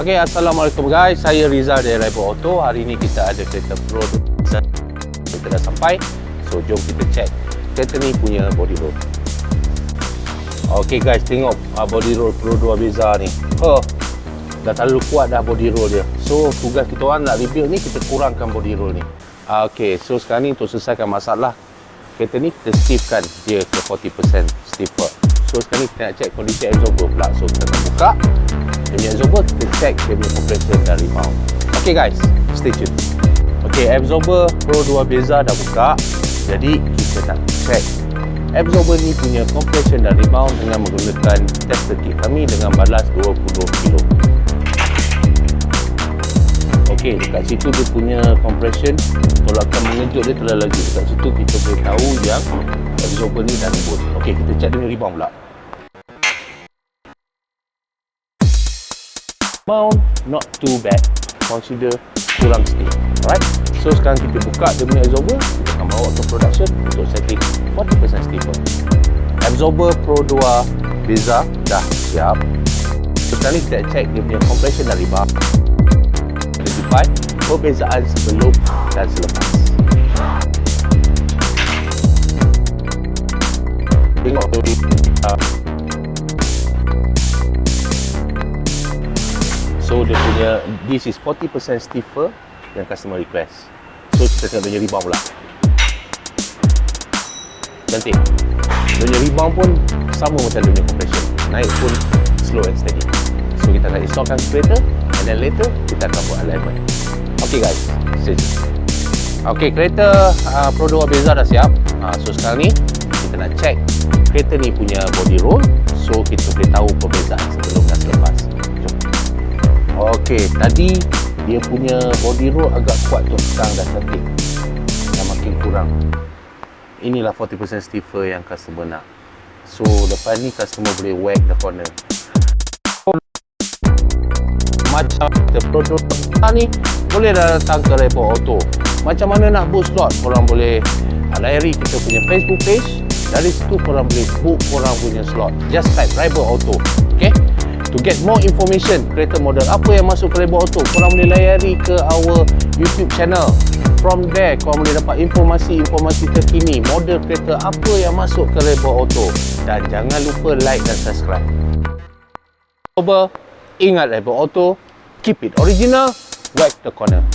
Okay, Assalamualaikum guys. Saya Rizal dari Reiber Auto. Hari ini kita ada kereta PERODUA BEZZA. Kita dah sampai. So, jom kita check kereta ni punya body roll. Okay guys, tengok body roll PERODUA BEZZA ni. Dah terlalu kuat dah body roll dia. So, tugas kita orang nak rebuild ni, kita kurangkan body roll ni. Okay, so sekarang ni untuk selesaikan masalah kereta ni, kita stiffkan dia ke 40% stiffer. So, sekarang ni kita nak check kondisi absorber pula. So, kita akan buka dia punya absorber, kita check dia punya compression dan rebound. Okay guys, stay tune. Okay, absorber PERODUA BEZZA dah buka. Jadi kita nak check absorber ni punya compression dan rebound dengan menggunakan tester kit kami dengan balas 20 kilo. Okay, dekat situ dia punya compression tolakkan mengejut dia terlalu lagi. Dekat situ kita boleh tahu yang absorber ni dah lembut. Okay, kita check dia punya rebound pula. Rebound not too bad, consider kurang stiff. Alright, so sekarang kita buka dia punya absorber, kita akan bawa ke production untuk setting 40% stiffer. Absorber PERODUA BEZZA dah siap. So sekarang ni kita check dia punya compression dan rebound, identify perbezaan sebelum dan selepas. Tengok tu so dia punya, this is 40% stiffer yang customer request. So kita tengok dia punya rebound pula. Cantik. Dia punya rebound pun sama macam dia punya compression. Naik pun slow and steady. So kita akan installkan kereta and then later kita akan buat alignment. Okay guys, stay tune. Okay, kereta PERODUA BEZZA dah siap. So sekarang ni kita nak check kereta ni punya body roll. So kita boleh tahu perbezaan sebelum dan selepas. Okey, tadi dia punya body roll agak kuat tu, sekarang dah cantik. Dah makin kurang. Inilah 40% stiffer yang customer nak. So, lepas ni customer boleh whack the corner. Macam kita produk ni, boleh dah datang ke Reiber Auto. Macam mana nak book slot? Korang boleh layari kita punya Facebook page. Dari situ korang boleh book korang punya slot. Just type Reiber Auto. Okay? To get more information, kereta model apa yang masuk ke Reiber Auto, korang boleh layari ke our YouTube channel. From there, korang boleh dapat informasi-informasi terkini, model kereta apa yang masuk ke Reiber Auto. Dan jangan lupa like dan subscribe. Ingat Reiber Auto, keep it original, whack the corner.